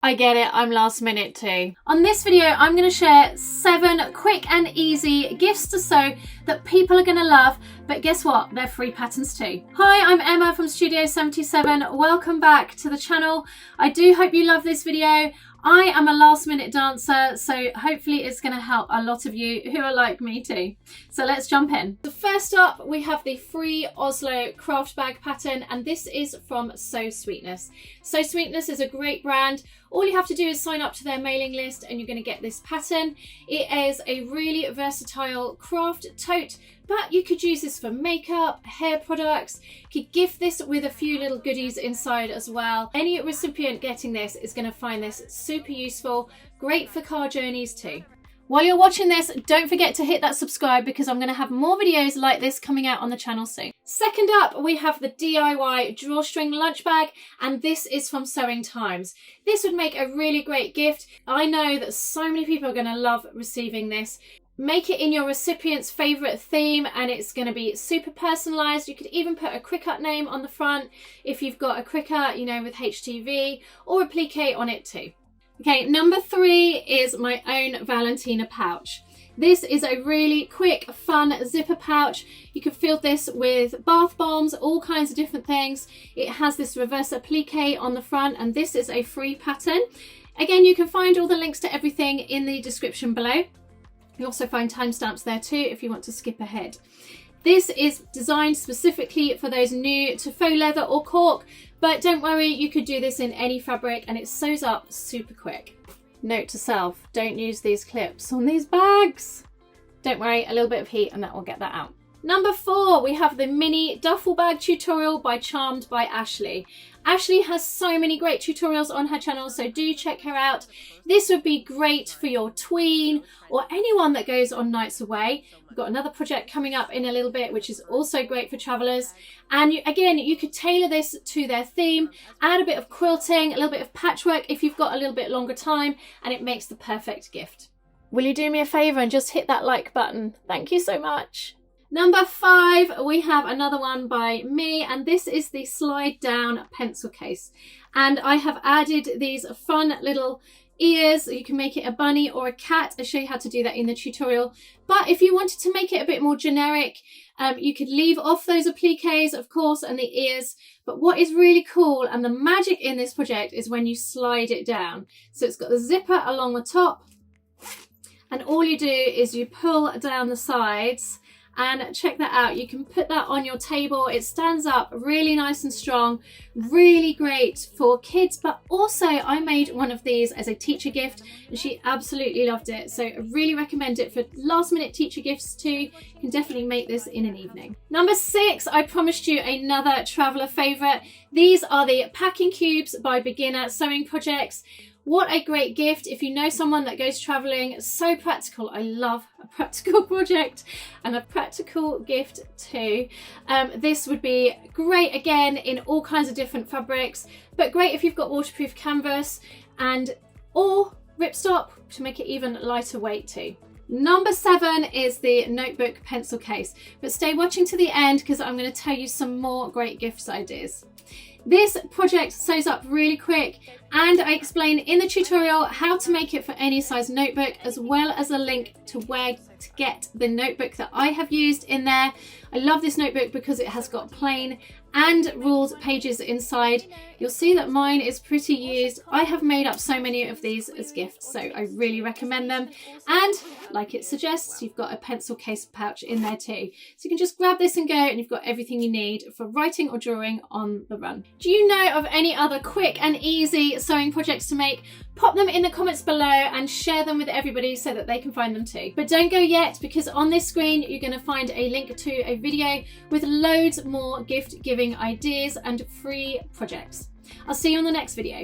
I get it, I'm last minute too. On this video, I'm going to share 7 quick and easy gifts to sew that people are going to love, but guess what? They're free patterns too. Hi, I'm Emma from Studio 77. Welcome back to the channel. I do hope you love this video. I am a last minute dancer, so hopefully it's going to help a lot of you who are like me too. So let's jump in. So first up, we have the free Oslo craft bag pattern, and this is from Sew Sweetness. Sew Sweetness is a great brand. All you have to do is sign up to their mailing list and you're going to get this pattern. It is a really versatile craft tote, but you could use this for makeup, hair products. You could gift this with a few little goodies inside as well. Any recipient getting this is going to find this super useful, great for car journeys too. While you're watching this, don't forget to hit that subscribe because I'm going to have more videos like this coming out on the channel soon. Second up, we have the DIY Drawstring lunch bag, and this is from Sewing Times. This would make a really great gift. I know that so many people are going to love receiving this. Make it in your recipient's favourite theme and it's going to be super personalised. You could even put a Cricut name on the front if you've got a Cricut, you know, with HTV, or a plique on it too. Okay, number 3 is my own Valentina pouch. This is a really quick, fun zipper pouch. You can fill this with bath bombs, all kinds of different things. It has this reverse applique on the front, and this is a free pattern. Again, you can find all the links to everything in the description below. You also find timestamps there too if you want to skip ahead. This is designed specifically for those new to faux leather or cork, but don't worry, you could do this in any fabric and it sews up super quick. Note to self, don't use these clips on these bags. Don't worry, a little bit of heat and that will get that out. Number 4, we have the mini duffel bag tutorial by Charmed by Ashley. Ashley has so many great tutorials on her channel, so do check her out. This would be great for your tween or anyone that goes on nights away. We've got another project coming up in a little bit, which is also great for travellers. And again, you could tailor this to their theme, add a bit of quilting, a little bit of patchwork if you've got a little bit longer time, and it makes the perfect gift. Will you do me a favour and just hit that like button? Thank you so much. Number 5, we have another one by me, and this is the slide down pencil case. And I have added these fun little ears. You can make it a bunny or a cat. I'll show you how to do that in the tutorial. But if you wanted to make it a bit more generic, you could leave off those appliques, of course, and the ears. But what is really cool, and the magic in this project, is when you slide it down. So it's got the zipper along the top, and all you do is you pull down the sides. And check that out, you can put that on your table. It stands up really nice and strong, really great for kids, but also I made one of these as a teacher gift and she absolutely loved it. So I really recommend it for last minute teacher gifts too. You can definitely make this in an evening. Number 6, I promised you another traveller favourite. These are the packing cubes by Beginner Sewing Projects. What a great gift if you know someone that goes traveling. So practical. I love a practical project and a practical gift too. This would be great again in all kinds of different fabrics, but great if you've got waterproof canvas and or ripstop to make it even lighter weight too. Number 7 is the notebook pencil case, but stay watching to the end because I'm going to tell you some more great gifts ideas. This project sews up really quick, and I explain in the tutorial how to make it for any size notebook, as well as a link to where to get the notebook that I have used in there. I love this notebook because it has got plain and ruled pages inside. You'll see that mine is pretty used. I have made up so many of these as gifts, so I really recommend them. And like it suggests, you've got a pencil case pouch in there too. So you can just grab this and go, and you've got everything you need for writing or drawing on the run. Do you know of any other quick and easy sewing projects to make? Pop them in the comments below and share them with everybody so that they can find them too. But don't go yet, because on this screen you're going to find a link to a video with loads more gift giving ideas and free projects. I'll see you on the next video.